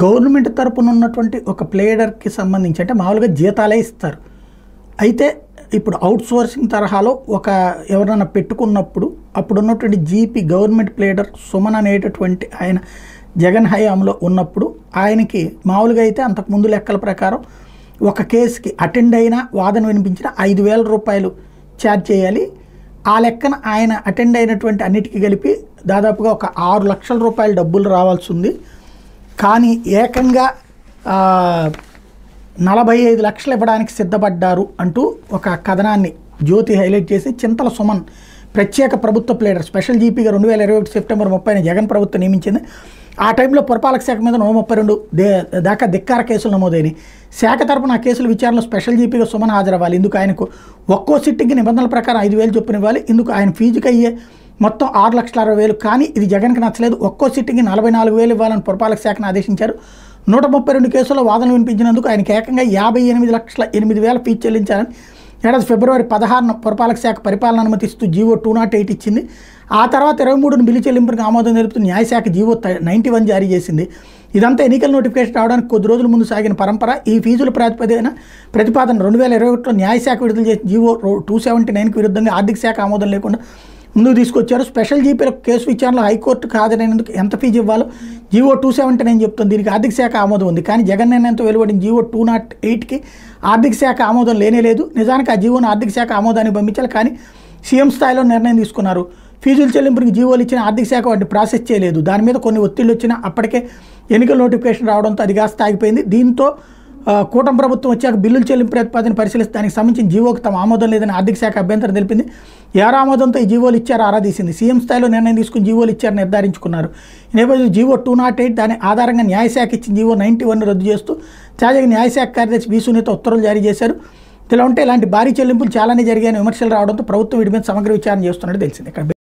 Government తరపున ఉన్నటువంటి ఒక ప్లేయర్కి సంబంధించి అంటే మామూలుగా జీతాలే ఇస్తారు. అయితే ఇప్పుడు అవుట్సోర్సింగ్ తరహాలో ఒక ఎవరైనా పెట్టుకున్నప్పుడు అప్పుడు ఉన్నటువంటి జీపీ గవర్నమెంట్ ప్లేయర్ సుమన్ అనేటటువంటి ఆయన జగన్ హయాంలో ఉన్నప్పుడు ఆయనకి మామూలుగా అయితే అంతకుముందు లెక్కల ప్రకారం ఒక కేసుకి అటెండ్ అయినా వాదన వినిపించిన 5,000 రూపాయలు ఛార్జ్ చేయాలి. ఆ లెక్కన ఆయన అటెండ్ అయినటువంటి అన్నిటికీ కలిపి దాదాపుగా ఒక 6 లక్షల రూపాయల డబ్బులు రావాల్సి ఉంది. కానీ ఏకంగా 45 లక్షలు ఇవ్వడానికి సిద్ధపడ్డారు అంటూ ఒక కథనాన్ని జ్యోతి హైలైట్ చేసి చింతల సుమన్ ప్రత్యేక ప్రభుత్వ ప్లేడర్ స్పెషల్ జీపీగా 2021 సెప్టెంబర్ 30న జగన్ ప్రభుత్వం నియమించింది. ఆ టైంలో పురపాలక శాఖ మీద 132 దాకా ధిక్కార కేసులు నమోదైనవి. శాఖ తరపున ఆ కేసుల విచారణలో స్పెషల్ జీపీగా సుమన్ హాజరవ్వాలి. ఇందుకు ఆయనకు ఒక్కో సిట్టింగ్కి నిబంధనల ప్రకారం 5,000 చొప్పున ఇవ్వాలి. ఇందుకు ఆయన ఫీజుకి అయ్యే మొత్తం 6,60,000. కానీ ఇది జగన్కి నచ్చలేదు. ఒక్కో సిట్టింగ్కి 44,000 ఇవ్వాలని పురపాలక శాఖను ఆదేశించారు. 132 కేసుల్లో వాదనలు వినిపించినందుకు ఆయనకి ఏకంగా 58,08,000 ఫీజు చెల్లించాలని ఏడాది ఫిబ్రవరి 16న పురపాలక శాఖ పరిపాలన అనుమతిస్తూ జీవో 208 ఇచ్చింది. ఆ తర్వాత 23న బిల్లు చెల్లింపునికి ఆమోదం తెలుపుతూ న్యాయశాఖ జీవో 91 జారీ చేసింది. ఇదంతా ఎన్నికల నోటిఫికేషన్ రావడానికి కొద్ది రోజుల ముందు సాగిన పరంపర. ఈ ఫీజుల ప్రతిపాదన 2021లో న్యాయశాఖ విడుదల చేసిన జీవో 279కి విరుద్ధంగా ఆర్థిక శాఖ ఆమోదం లేకుండా ముందుకు తీసుకొచ్చారు. స్పెషల్ జీపీలకు కేసు విచారణలో హైకోర్టుకు హాజరైనందుకు ఎంత ఫీజు ఇవ్వాలో జీవో 279 చెప్తుంది. దీనికి ఆర్థిక శాఖ ఆమోదం ఉంది. కానీ జగన్ నిర్ణయంతో వెలువడిన జీవో 208కి ఆర్థిక శాఖ ఆమోదం లేనేలేదు. నిజానికి ఆ జీవోను ఆర్థిక శాఖ ఆమోదానికి పంపించాలి. కానీ సీఎం స్థాయిలో నిర్ణయం తీసుకున్నారు. ఫీజుల చెల్లింపునికి జీవోలు ఇచ్చిన ఆర్థిక శాఖ వాటిని ప్రాసెస్ చేయలేదు. దాని మీద కొన్ని ఒత్తిళ్లు వచ్చినా అప్పటికే ఎన్నికల నోటిఫికేషన్ రావడంతో అది కాస్త ఆగిపోయింది. దీంతో కూటమి ప్రభుత్వం వచ్చాక బిల్లుల చెల్లింపు ప్రతిపాదన పరిశీలిస్తే దానికి సంబంధించిన జీవోకి తమ ఆమోదం లేదని ఆర్థిక శాఖ అభ్యంతరం తెలిపింది. ఎవరు ఆమోదంతో ఈ జీవోలు ఇచ్చారో ఆరాధీసింది. సీఎం స్థాయిలో నిర్ణయం తీసుకుని జీవోలు ఇచ్చారని నిర్ధారించుకున్నారు. ఈ నేపథ్యంలో జీవో 208 దాని ఆధారంగా న్యాయశాఖ ఇచ్చిన జీవో 91 రద్దు చేస్తూ తాజాగా న్యాయశాఖ కార్యదర్శి వి సునీత ఉత్తర్వులు జారీ చేశారు. ఇలా ఉంటే ఇలాంటి భారీ చెల్లింపులు చాలానే జరిగాయని విమర్శలు రావడంతో ప్రభుత్వం వీటి మీద సమగ్ర విచారణ చేస్తున్నట్టు తెలిసింది.